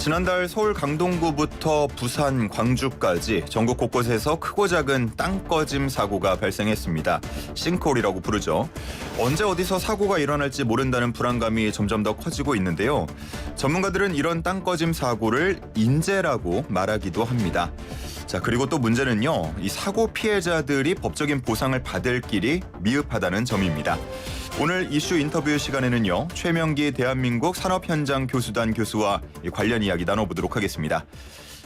지난달 서울 강동구부터 부산 광주까지 전국 곳곳에서 크고 작은 땅꺼짐 사고가 발생했습니다. 싱크홀이라고 부르죠. 언제 어디서 사고가 일어날지 모른다는 불안감이 점점 더 커지고 있는데요. 전문가들은 이런 땅꺼짐 사고를 인재라고 말하기도 합니다. 자, 그리고 또 문제는요. 이 사고 피해자들이 법적인 보상을 받을 길이 미흡하다는 점입니다. 오늘 이슈 인터뷰 시간에는요. 최명기 대한민국 산업현장 교수단 교수와 관련 이야기 나눠보도록 하겠습니다.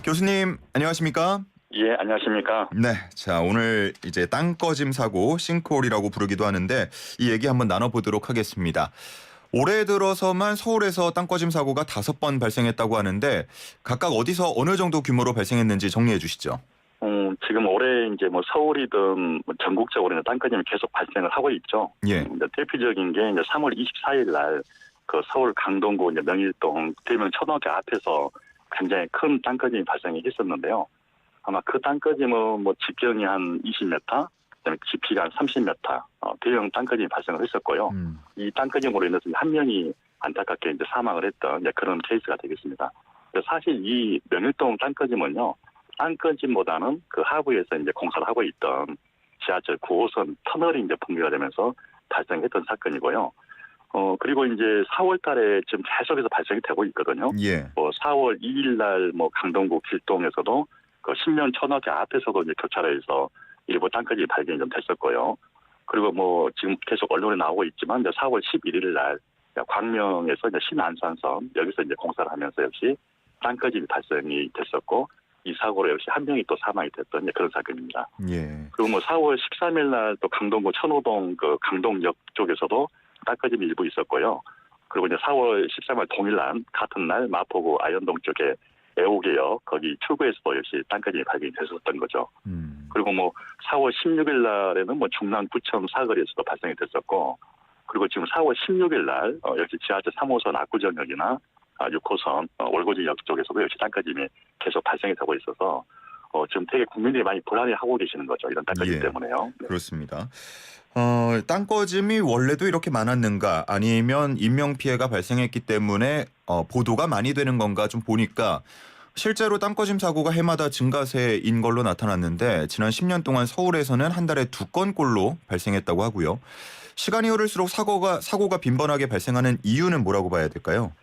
교수님 안녕하십니까? 예, 안녕하십니까? 네, 자 오늘 이제 땅꺼짐 사고 싱크홀이라고 부르기도 하는데 이 얘기 한번 나눠보도록 하겠습니다. 올해 들어서만 서울에서 땅꺼짐 사고가 5번 발생했다고 하는데 각각 어디서 어느 정도 규모로 발생했는지 정리해 주시죠. 지금 올해 이제 뭐 서울이든 뭐 전국적으로 땅꺼짐이 계속 발생을 하고 있죠. 예. 대표적인 게 이제 3월 24일 날 그 서울 강동구 이제 명일동 대명 초등학교 앞에서 굉장히 큰 땅꺼짐이 발생이 했었는데요. 아마 그 땅꺼짐은 뭐 직경이 한 20m, 그다음에 깊이가 한 30m, 대형 땅꺼짐이 발생을 했었고요. 이 땅꺼짐으로 인해서 한 명이 안타깝게 이제 사망을 했던 이제 그런 케이스가 되겠습니다. 사실 이 명일동 땅꺼짐은요. 땅꺼짐보다는 그 하부에서 이제 공사를 하고 있던 지하철 9호선 터널이 이제 붕괴가 되면서 발생했던 사건이고요. 그리고 이제 4월 달에 지금 계속해서 발생이 되고 있거든요. 예. 4월 2일 날 강동구 길동에서도 그 신면 초등학교 앞에서도 이제 교차로에서 일부 땅꺼짐이 발견이 좀 됐었고요. 그리고 지금 계속 언론에 나오고 있지만 이제 4월 11일 날 광명에서 이제 신안산선 여기서 이제 공사를 하면서 역시 땅꺼짐이 발생이 됐었고 이 사고로 역시 한 명이 또 사망이 됐던 그런 사건입니다. 예. 그리고 4월 13일 날 또 강동구 천호동 그 강동역 쪽에서도 땅꺼짐이 일부 있었고요. 그리고 이제 4월 13일 동일날 같은 날 마포구 아현동 쪽에 애호개역 거기 출구에서도 역시 땅꺼짐이 발견이 됐었던 거죠. 그리고 4월 16일 날에는 중랑구청 사거리에서도 발생이 됐었고, 그리고 지금 4월 16일 날 역시 지하철 3호선 압구정역이나 6호선 월고지역 쪽에서도 역시 땅꺼짐이 계속 발생이 되고 있어서 지금 되게 국민들이 많이 불안해하고 계시는 거죠. 이런 땅꺼짐 예. 때문에요. 네. 그렇습니다. 땅꺼짐이 원래도 이렇게 많았는가 아니면 인명피해가 발생했기 때문에 보도가 많이 되는 건가 좀 보니까 실제로 땅꺼짐 사고가 해마다 증가세인 걸로 나타났는데 지난 10년 동안 서울에서는 한 달에 2건꼴로 발생했다고 하고요. 시간이 흐를수록 사고가 빈번하게 발생하는 이유는 뭐라고 봐야 될까요?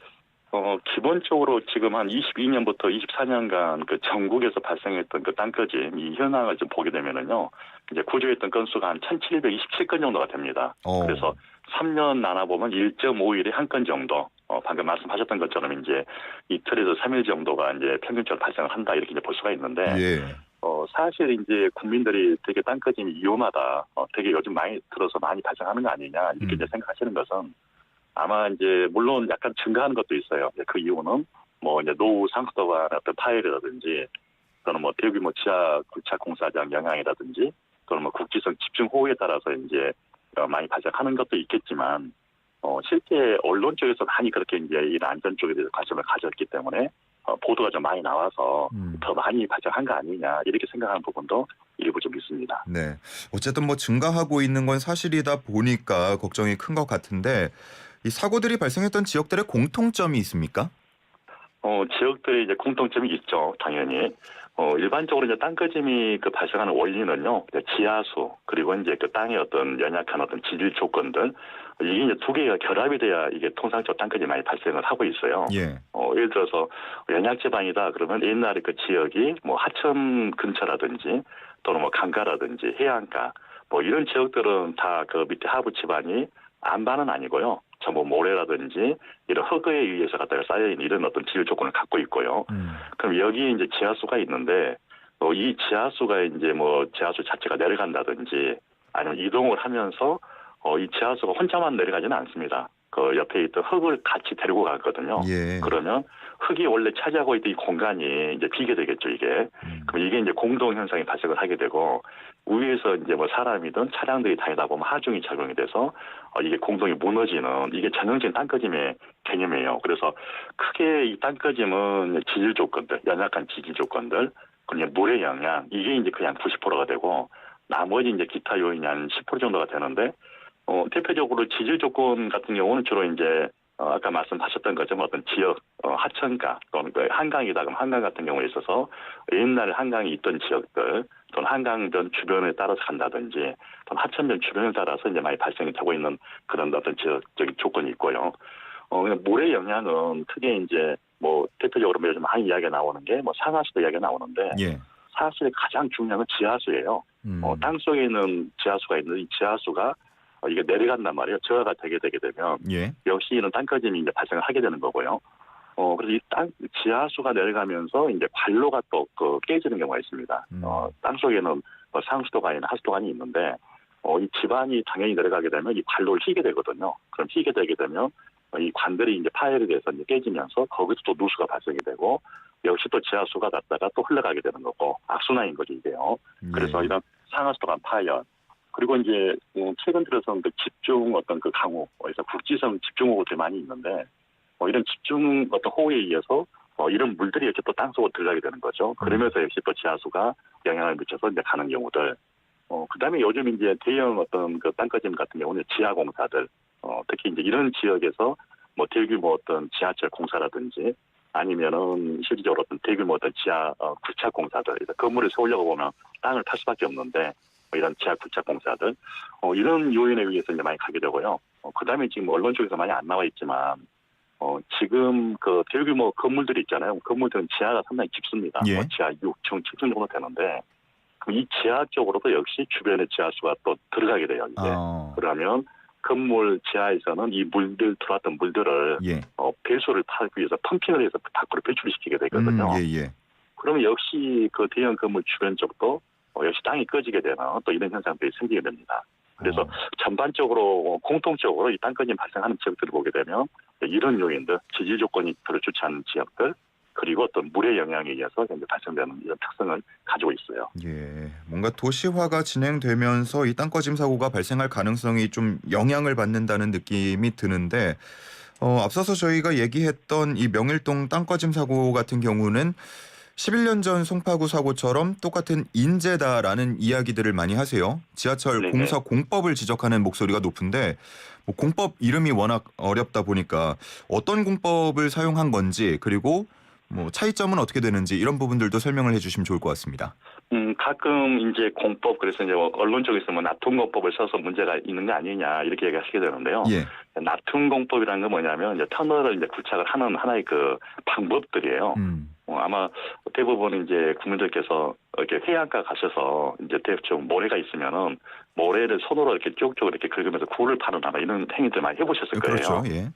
기본적으로 지금 한 22년부터 24년간 그 전국에서 발생했던 그 땅꺼짐 이 현황을 좀 보게 되면은요, 이제 구조했던 건수가 한 1,727건 정도가 됩니다. 그래서 3년 나눠보면 1.5일에 한 건 정도, 방금 말씀하셨던 것처럼 이제 이틀에서 3일 정도가 이제 평균적으로 발생을 한다 이렇게 이제 볼 수가 있는데, 예. 사실 이제 국민들이 되게 땅꺼짐이 위험하다, 되게 요즘 많이 들어서 많이 발생하는 거 아니냐 이렇게 이제 생각하시는 것은 아마 이제 물론 약간 증가하는 것도 있어요. 그 이유는 이제 노후 상수도와 어떤 파열이라든지 또는 대규모 지하 굴착 공사장 영향이라든지 또는 국지성 집중 호우에 따라서 이제 많이 발생하는 것도 있겠지만 실제 언론 쪽에서 많이 그렇게 이제 이 안전 쪽에 대해서 관심을 가졌기 때문에 보도가 좀 많이 나와서 더 많이 발생한 거 아니냐 이렇게 생각하는 부분도 일부 좀 있습니다. 네. 어쨌든 증가하고 있는 건 사실이다 보니까 걱정이 큰 것 같은데 이 사고들이 발생했던 지역들의 공통점이 있습니까? 지역들의 이제 공통점이 있죠, 당연히. 일반적으로 이제 땅꺼짐이 그 발생하는 원리는요, 지하수, 그리고 이제 그 땅의 어떤 연약한 어떤 지질 조건들, 이게 이제 두 개가 결합이 돼야 이게 통상적으로 땅꺼짐이 많이 발생을 하고 있어요. 예. 예를 들어서 연약지방이다 그러면 옛날에 그 지역이 하천 근처라든지 또는 강가라든지 해안가, 이런 지역들은 다 그 밑에 하부 지반이 안반은 아니고요. 전부 모래라든지 이런 흙에 의해서 갖다가 쌓여있는 이런 어떤 지질 조건을 갖고 있고요. 그럼 여기에 이제 지하수가 있는데 이 지하수가 이제 지하수 자체가 내려간다든지 아니면 이동을 하면서 이 지하수가 혼자만 내려가지는 않습니다. 그 옆에 있던 흙을 같이 데리고 가거든요. 예. 그러면 흙이 원래 차지하고 있던 이 공간이 이제 비게 되겠죠, 이게. 그럼 이게 이제 공동 현상이 발생을 하게 되고 위에서 이제 사람이든 차량들이 다니다 보면 하중이 작용이 돼서 이게 공동이 무너지는 이게 전형적인 땅꺼짐의 개념이에요. 그래서 크게 이 땅꺼짐은 지질 조건들, 연약한 지질 조건들, 그리고 물의 영향 이게 이제 그냥 90%가 되고 나머지 이제 기타 요인이 한 10% 정도가 되는데 대표적으로 지질 조건 같은 경우는 주로 이제 아까 말씀하셨던 것처럼 어떤 지역 하천가 또는 그 한강이다 그럼 한강 같은 경우에 있어서 옛날에 한강이 있던 지역들 또는 한강변 주변에 따라서 간다든지 또는 하천변 주변에 따라서 이제 많이 발생이 되고 있는 그런 어떤 지역적인 조건이 있고요. 물의 영향은 크게 이제 뭐 대표적으로 요즘 많이 이야기가 나오는 게 뭐 상하수도 이야기가 나오는데 예. 사실 가장 중요한 건 지하수예요. 땅 속에 있는 지하수가 있는데 이 지하수가 이게 내려간단 말이에요. 저하가 되게 되면 예. 역시 이런 땅꺼짐이 이제 발생을 하게 되는 거고요. 그래서 이 지하수가 내려가면서 이제 관로가 또 깨지는 경우가 있습니다. 땅 속에는 상수도관이나 하수도관이 있는데 이 지반이 당연히 내려가게 되면 이 관로를 휘게 되거든요. 그럼 휘게 되게 되면 이 관들이 이제 파열이 돼서 이제 깨지면서 거기서 또 누수가 발생이 되고 역시 또 지하수가 갔다가 또 흘러가게 되는 거고 악순환인 거죠 이게요. 그래서 예. 이런 상하수도관 파열 그리고 이제 최근 들어서는 그 집중 어떤 그 강우, 그래서 국지성 집중호우들이 많이 있는데 이런 집중 어떤 호우에 의해서 이런 물들이 이렇게 또 땅속으로 들어가게 되는 거죠. 그러면서 역시 또 지하수가 영향을 미쳐서 이제 가는 경우들. 그다음에 요즘 이제 대형 어떤 그 땅꺼짐 같은 경우는 지하공사들, 특히 이제 이런 지역에서 뭐 대규모 어떤 지하철 공사라든지 아니면은 실질적으로 어떤 대규모 어떤 지하 굴착 공사들, 건물을 세우려고 보면 땅을 팔 수밖에 없는데. 이런 지하 굴착 공사들 이런 요인에 의해서 이제 많이 가게 되고요. 그다음에 지금 언론 쪽에서 많이 안 나와 있지만 지금 그 대규모 건물들이 있잖아요. 건물들은 지하가 상당히 깊습니다. 예. 지하 6층, 7층 정도 되는데 그럼 이 지하 쪽으로도 역시 주변의 지하수가 또 들어가게 돼요. 이제 그러면 건물 지하에서는 이 물들 들어왔던 물들을 예. 배수를 타기 위해서 펌핑을 해서 밖으로 배출시키게 되거든요. 예. 그러면 역시 그 대형 건물 주변 쪽도 역시 땅이 꺼지게 되는 또 이런 현상들이 생기게 됩니다. 그래서 전반적으로 공통적으로 이 땅꺼짐 발생하는 지역들을 보게 되면 이런 요인들, 지질 조건이 별로 좋지 않은 지역들, 그리고 어떤 물의 영향에 의해서 현재 발생되는 이런 특성을 가지고 있어요. 예. 뭔가 도시화가 진행되면서 이 땅꺼짐 사고가 발생할 가능성이 좀 영향을 받는다는 느낌이 드는데 앞서서 저희가 얘기했던 이 명일동 땅꺼짐 사고 같은 경우는 11년 전 송파구 사고처럼 똑같은 인재다라는 이야기들을 많이 하세요. 지하철 네네. 공사 공법을 지적하는 목소리가 높은데 뭐 공법 이름이 워낙 어렵다 보니까 어떤 공법을 사용한 건지 그리고 뭐 차이점은 어떻게 되는지 이런 부분들도 설명을 해주시면 좋을 것 같습니다. 가끔 이제 공법 그래서 이제 언론 쪽에서 뭐 나툼 공법을 써서 문제가 있는 거 아니냐 이렇게 얘기하시게 되는데요. 예. 나툼 공법이라는 건 뭐냐면 이제 터널을 이제 굴착을 하는 하나의 그 방법들이에요. 아마 대부분 이제 국민들께서 이렇게 해안가 가셔서 이제 대충 모래가 있으면은 모래를 손으로 이렇게 쭉쭉 이렇게 긁으면서 굴을 파는 아마 이런 행위들 많이 해보셨을 거예요. 그렇죠. 예.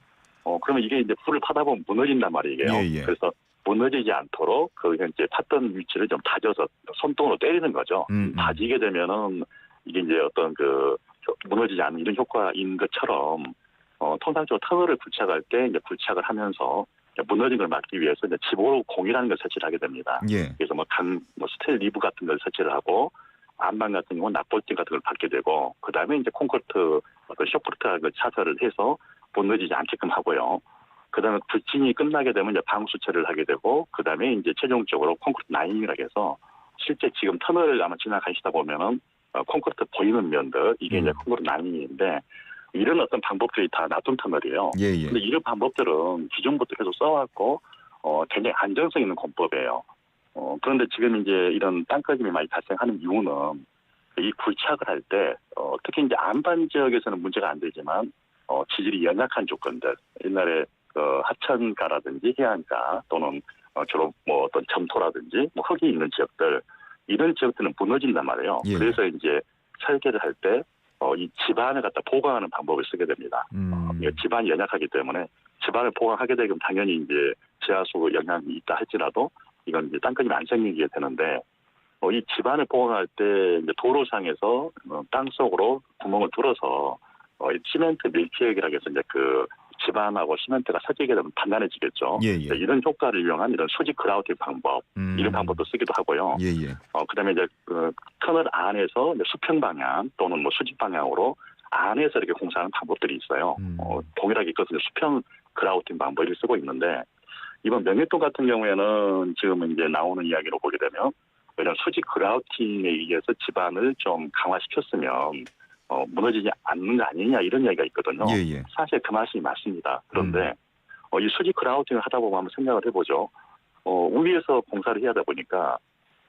그러면 이게 이제 굴을 파다 보면 무너진단 말이에요. 예. 그래서 무너지지 않도록 그 이제 팠던 위치를 좀 다져서 손등으로 때리는 거죠. 다지게 되면은 이게 이제 어떤 그 무너지지 않는 이런 효과인 것처럼 통상적으로 터널을 굴착할 때 이제 굴착을 하면서 무너진 걸 막기 위해서 이제 지보로 공이라는 걸 설치를 하게 됩니다. 예. 그래서 뭐 스텔 리브 같은 걸 설치를 하고 안방 같은 경우는 납볼팅 같은 걸 받게 되고 그 다음에 이제 콘크리트 어떤 쇼크루트라는 걸 차설을 해서 무너지지 않게끔 하고요. 그 다음에 불진이 끝나게 되면 이제 방수 처리를 하게 되고 그 다음에 이제 최종적으로 콘크리트 라이닝이라고 해서 실제 지금 터널을 아마 지나가시다 보면은 콘크리트 보이는 면들 이게 이제 콘크리트 라이닝인데 이런 어떤 방법들이 다 나툼 터널이에요. 예. 근데 이런 방법들은 기존부터 계속 써왔고 굉장히 안정성 있는 공법이에요. 그런데 지금 이제 이런 땅꺼짐이 많이 발생하는 이유는 이 굴착을 할 때 특히 이제 안반 지역에서는 문제가 안 되지만 지질이 연약한 조건들 옛날에 하천가라든지 해안가 또는 주로 뭐 어떤 점토라든지 뭐 흙이 있는 지역들 이런 지역들은 무너진단 말이에요. 예. 그래서 이제 설계를 할 때 이 지반을 갖다 보강하는 방법을 쓰게 됩니다. 지반이 연약하기 때문에 지반을 보강하게 되면 당연히 이제 지하수 영향이 있다 할지라도 이건 이제 땅꺼짐이 안 생기게 되는데 이 지반을 보강할 때 이제 도로상에서 땅 속으로 구멍을 뚫어서 시멘트 밀폐액이라고 해서 이제 그 지반하고 시멘트가 섞이게 되면 단단해지겠죠. 예. 이런 효과를 이용한 이런 수직 그라우팅 방법 이런 방법도 쓰기도 하고요. 예. 그다음에 이제 터널 안에서 이제 수평 방향 또는 뭐 수직 방향으로 안에서 이렇게 공사하는 방법들이 있어요. 동일하게 이것은 수평 그라우팅 방법을 쓰고 있는데 이번 명일동 같은 경우에는 지금 이제 나오는 이야기로 보게 되면 이런 수직 그라우팅에 의해서 지반을 좀 강화시켰으면 무너지지 않는 거 아니냐 이런 이야기가 있거든요. 예, 예. 사실 그 말씀이 맞습니다. 그런데 이 수직 그라우팅을 하다 보면 한번 생각을 해보죠. 위에서 공사를 해야 하다 보니까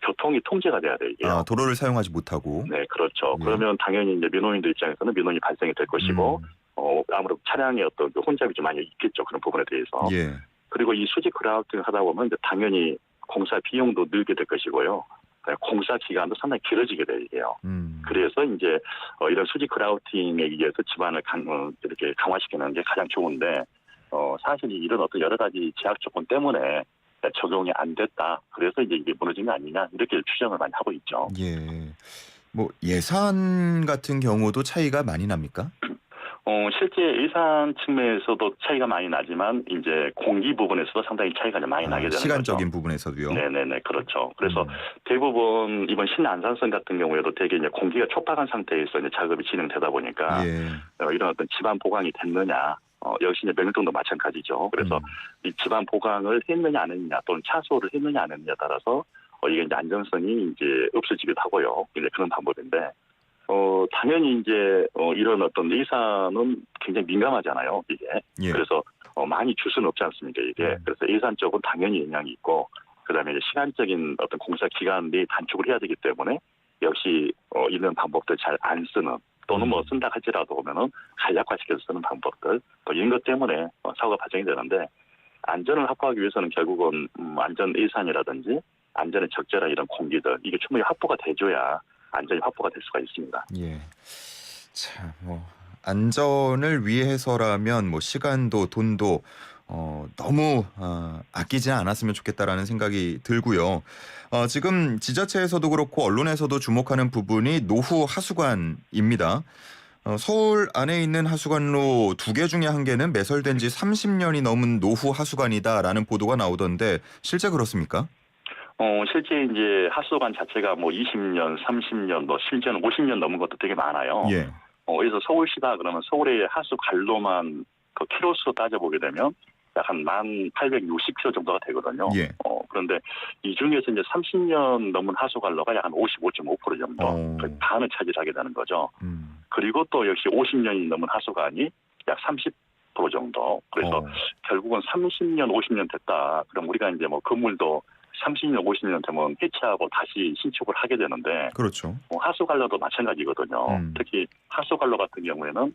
교통이 통제가 돼야 돼요. 이게. 아, 도로를 사용하지 못하고. 네, 그렇죠. 예. 그러면 당연히 이제 민원인들 입장에서는 민원이 발생이 될 것이고, 아무래도 차량의 어떤 그 혼잡이 좀 많이 있겠죠. 그런 부분에 대해서. 예. 그리고 이 수직 그라우팅을 하다 보면 이제 당연히 공사 비용도 늘게 될 것이고요. 공사 기간도 상당히 길어지게 돼요, 이게요. 그래서 이제 이런 수직 그라우팅에 의해서 집안을 이렇게 강화시키는 게 가장 좋은데, 사실 이런 어떤 여러 가지 제약 조건 때문에 적용이 안 됐다. 그래서 이제 이게 무너진 거 아니냐 이렇게 추정을 많이 하고 있죠. 예. 뭐 예산 같은 경우도 차이가 많이 납니까? 실제 예산 측면에서도 차이가 많이 나지만 이제 공기 부분에서도 상당히 차이가 많이 나게 되는 시간적인 거죠. 부분에서도요. 네네네, 그렇죠. 그래서 대부분 이번 신안산선 같은 경우에도 되게 이제 공기가 촉박한 상태에서 이제 작업이 진행되다 보니까 예. 이런 어떤 집안 보강이 됐느냐, 역시 이제 명령도 마찬가지죠. 그래서 이 집안 보강을 했느냐 안 했느냐 또는 차수를 했느냐 안 했느냐에 따라서 이게 이제 안전성이 이제 없어지기도 하고요. 이제 그런 방법인데. 당연히 이제 이런 어떤 예산은 굉장히 민감하잖아요, 이게. 예. 그래서 많이 줄 수는 없지 않습니까, 이게. 그래서 예산 쪽은 당연히 영향이 있고, 그다음에 이제 시간적인 어떤 공사 기간이 단축을 해야 되기 때문에 역시 이런 방법들 잘 안 쓰는 또는 뭐 쓴다 할지라도 보면은 간략화시켜서 쓰는 방법들 또 이런 것 때문에 사고가 발생이 되는데 안전을 확보하기 위해서는 결국은 안전 예산이라든지 안전에 적절한 이런 공기들 이게 충분히 확보가 돼줘야 안전이 확보가 될 수가 있습니다. 예. 자, 뭐 안전을 위해서라면 뭐 시간도 돈도 너무 아끼지 않았으면 좋겠다라는 생각이 들고요. 지금 지자체에서도 그렇고 언론에서도 주목하는 부분이 노후 하수관입니다. 서울 안에 있는 하수관로 2개 중에 1개는 매설된 지 30년이 넘은 노후 하수관이다라는 보도가 나오던데 실제 그렇습니까? 실제 이제 하수관 자체가 뭐 20년, 30년, 뭐 실제는 50년 넘은 것도 되게 많아요. 예. 그래서 서울시다 그러면 서울의 하수관로만 그 키로수 따져보게 되면 약 한 1,860km 정도가 되거든요. 예. 그런데 이 중에서 이제 30년 넘은 하수관로가 약 한 55.5% 정도, 그 반을 차지하게 되는 거죠. 그리고 또 역시 50년이 넘은 하수관이 약 30% 정도. 그래서 결국은 30년, 50년 됐다. 그럼 우리가 이제 뭐 건물도 30년, 50년 되면 해체하고 다시 신축을 하게 되는데, 그렇죠. 하수관로도 마찬가지거든요. 특히 하수관로 같은 경우에는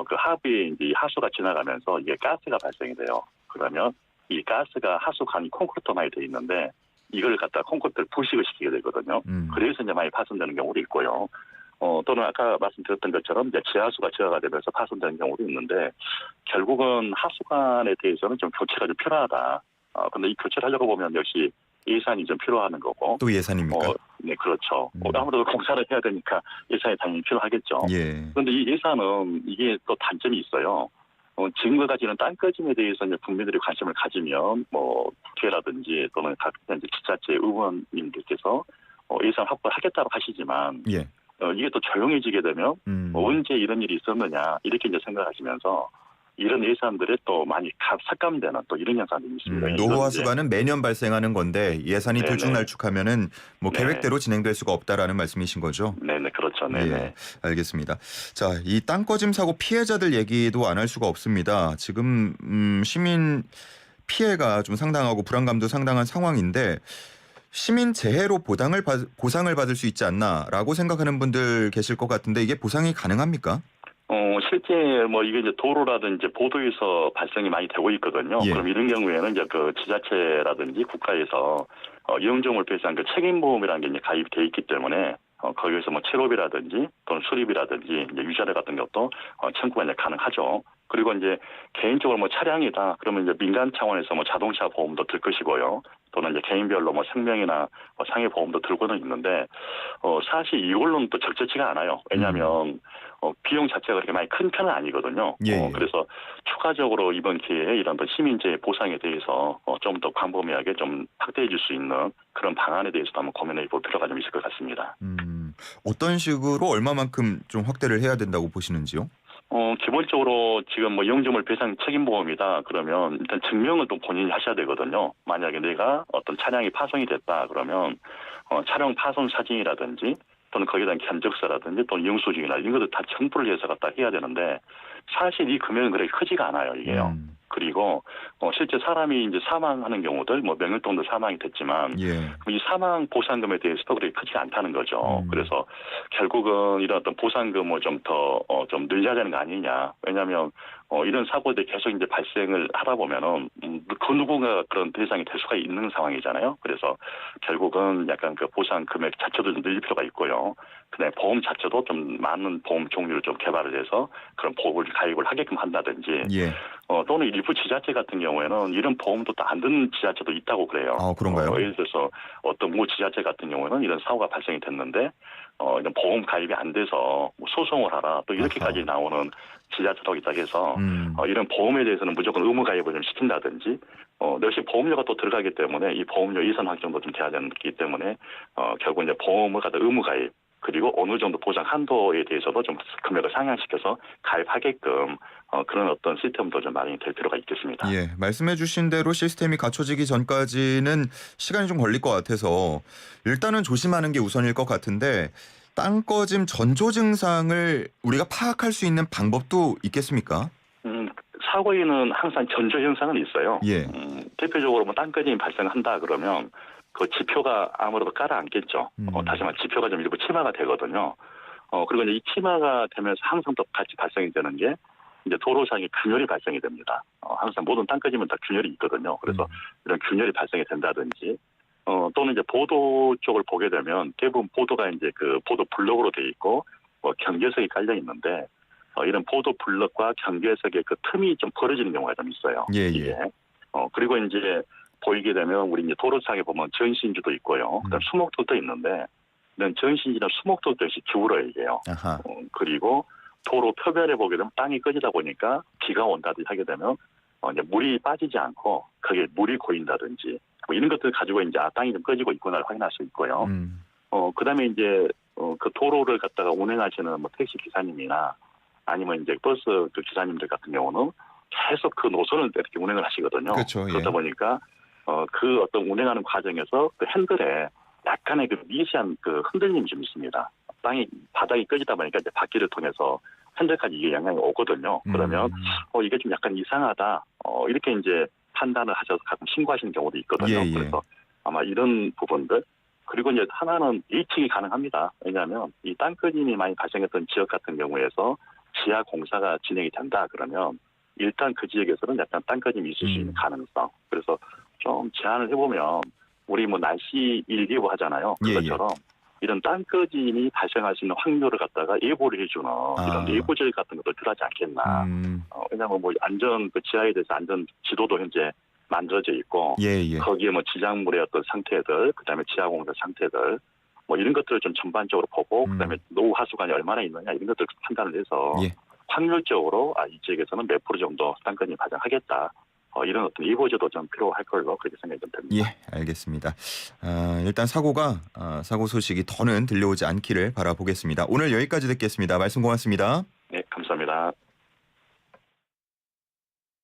그 하부에 이제 하수가 지나가면서 이게 가스가 발생이 돼요. 그러면 이 가스가 하수관이 콘크리트 많이 돼 있는데 이걸 갖다 콘크리트를 부식을 시키게 되거든요. 그래서 이제 많이 파손되는 경우도 있고요. 또는 아까 말씀드렸던 것처럼 이제 지하수가 저하가 되면서 파손되는 경우도 있는데 결국은 하수관에 대해서는 좀 교체가 좀 필요하다. 근데 이 교체를 하려고 보면 역시 예산이 좀 필요하는 거고. 또 예산입니까? 네, 그렇죠. 아무래도 공사를 해야 되니까 예산이 당연히 필요하겠죠. 예. 그런데 이 예산은 이게 또 단점이 있어요. 지금과 같이는 땅꺼짐에 대해서 이제 국민들이 관심을 가지면 뭐 국회라든지 또는 각 이제 지자체 의원님들께서 예산 확보를 하겠다고 하시지만 예. 이게 또 조용해지게 되면 언제 이런 일이 있었느냐 이렇게 이제 생각하시면서 이런 예산들에 또 많이 삭감되는 또 이런 현상이 있습니다. 노후 하수관은 매년 발생하는 건데 예산이 네네. 들쭉날쭉하면은 뭐 네. 계획대로 진행될 수가 없다라는 말씀이신 거죠? 네네, 그렇죠. 네네. 예, 알겠습니다. 자, 이 땅꺼짐 사고 피해자들 얘기도 안 할 수가 없습니다. 지금 시민 피해가 좀 상당하고 불안감도 상당한 상황인데 시민 재해로 보상을 받을 수 있지 않나라고 생각하는 분들 계실 것 같은데 이게 보상이 가능합니까? 실제 뭐 이게 이제 도로라든지 보도에서 발생이 많이 되고 있거든요. 예. 그럼 이런 경우에는 이제 그 지자체라든지 국가에서 이용점을 배제한 그 책임보험이라는 게 이제 가입이 돼 있기 때문에 거기에서 뭐 체납이라든지 또는 수리비라든지 이제 유자료 같은 것도 청구가 이제 가능하죠. 그리고 이제 개인적으로 뭐 차량이다 그러면 이제 민간 차원에서 뭐 자동차 보험도 들 것이고요. 또는 이제 개인별로 뭐 생명이나 뭐 상해 보험도 들고는 있는데 사실 이걸로는 또 적절치가 않아요. 왜냐하면 비용 자체가 그렇게 많이 큰 편은 아니거든요. 예. 그래서 추가적으로 이번 기회에 이런 시민재해 보상에 대해서 좀 더 광범위하게 좀 확대해 줄 수 있는 그런 방안에 대해서도 한번 고민해 볼 필요가 좀 있을 것 같습니다. 어떤 식으로 얼마만큼 좀 확대를 해야 된다고 보시는지요? 기본적으로 지금 뭐 이용점을 배상 책임보험이다 그러면 일단 증명을 또 본인이 하셔야 되거든요. 만약에 내가 어떤 차량이 파손이 됐다 그러면 차량 파손 사진이라든지 또는 거기에 대한 견적서라든지 또는 영수증이나 이런 것들 다 첨부를 해서 갖다 해야 되는데 사실 이 금액은 그렇게 크지가 않아요, 이게요. 그리고 실제 사람이 이제 사망하는 경우들, 뭐 명일동도 사망이 됐지만 예. 이 사망 보상금에 대해서도 그렇게 크지 않다는 거죠. 그래서 결국은 이런 어떤 보상금을 좀 더 좀 늘려야 되는 거 아니냐. 왜냐하면 이런 사고들이 계속 이제 발생을 하다 보면은 그 누군가 그런 대상이 될 수가 있는 상황이잖아요. 그래서 결국은 약간 그 보상 금액 자체도 좀 늘릴 필요가 있고요. 그다음에 보험 자체도 좀 많은 보험 종류를 좀 개발을 해서 그런 보험을 가입을 하게끔 한다든지. 예. 또는 일부 지자체 같은 경우에는 이런 보험도 또 안 드는 지자체도 있다고 그래요. 아, 그런가요? 예를 들어서 어떤 모 지자체 같은 경우에는 이런 사고가 발생이 됐는데 이런 보험 가입이 안 돼서 뭐 소송을 하라 또 이렇게까지 아하. 나오는 지자체도 있다 해서 음. 이런 보험에 대해서는 무조건 의무 가입을 좀 시킨다든지 역시 보험료가 또 들어가기 때문에 이 보험료 이선 확정도 좀 돼야 되기 때문에 결국 이제 보험을 갖다 의무 가입 그리고 어느 정도 보장 한도에 대해서도 좀 금액을 상향시켜서 가입하게끔 그런 어떤 시스템도 좀 마련이 될 필요가 있겠습니다. 예, 말씀해 주신 대로 시스템이 갖춰지기 전까지는 시간이 좀 걸릴 것 같아서 일단은 조심하는 게 우선일 것 같은데 땅 꺼짐 전조 증상을 우리가 파악할 수 있는 방법도 있겠습니까? 사고에는 항상 전조 현상은 있어요. 예. 대표적으로 뭐 땅꺼짐이 발생한다 그러면 그 지표가 아무래도 깔아앉겠죠. 다시 말해 지표가 좀 일부 침하가 되거든요. 그리고 이제 이 침하가 되면서 항상 또 같이 발생이 되는 게 이제 도로상에 균열이 발생이 됩니다. 항상 모든 땅꺼짐은 다 균열이 있거든요. 그래서 이런 균열이 발생이 된다든지 또는 이제 보도 쪽을 보게 되면 대부분 보도가 이제 그 보도 블럭으로 돼 있고 뭐 경계석이 깔려 있는데 이런 보도 블럭과 경계석의 그 틈이 좀 벌어지는 경우가 좀 있어요. 예, 예. 이게. 그리고 이제 보이게 되면 우리 이제 도로상에 보면 전신주도 있고요. 그다음 수목돌도 있는데 이런 전신주나 수목돌도 역시 기울어요, 이게요. 아하. 그리고 도로 표면에 보게 되면 땅이 꺼지다 보니까 비가 온다든지 하게 되면 이제 물이 빠지지 않고 거기에 물이 고인다든지 뭐 이런 것들 가지고 이제 땅이 좀 꺼지고 있구나를 확인할 수 있고요. 그다음에 이제 그 도로를 갖다가 운행하시는 뭐 택시 기사님이나 아니면 이제 버스 그 기사님들 같은 경우는 계속 그 노선을 이렇게 운행을 하시거든요. 그렇죠. 예. 그러다 보니까 그 어떤 운행하는 과정에서 그 핸들에 약간의 그 미세한 그 흔들림이 좀 있습니다. 바닥이 꺼지다 보니까 이제 바퀴를 통해서 핸들까지 이게 영향이 오거든요. 그러면 이게 좀 약간 이상하다. 이렇게 이제 판단을 하셔서 가끔 신고하시는 경우도 있거든요. 예, 예. 그래서 아마 이런 부분들 그리고 이제 하나는 예측이 가능합니다. 왜냐하면 이 땅꺼짐이 많이 발생했던 지역 같은 경우에서 지하 공사가 진행이 된다 그러면 일단 그 지역에서는 약간 땅꺼짐이 있을 수 있는 가능성. 그래서 좀 제안을 해보면 우리 뭐 날씨 일기예보 하잖아요. 그것처럼 이런 땅꺼짐이 발생할 수 있는 확률을 갖다가 예보를 해주는 이런 예보절 같은 것도 필요하지 않겠나. 왜냐하면 뭐 안전 그 지하에 대해서 안전 지도도 현재 만들어져 있고 거기에 뭐 지작물의 어떤 상태들, 그다음에 지하 공사 상태들 뭐 이런 것들을 좀 전반적으로 보고 그다음에 노후 하수관이 얼마나 있느냐 이런 것들 판단을 해서 확률적으로 이 지역에서는 몇 프로 정도 땅꺼짐이 발생하겠다. 이런 어떤 예보제도 좀 필요할 걸로 그렇게 생각이 좀 됩니다. 예, 알겠습니다. 일단 사고 소식이 더는 들려오지 않기를 바라보겠습니다. 오늘 여기까지 듣겠습니다. 말씀 고맙습니다. 네, 감사합니다.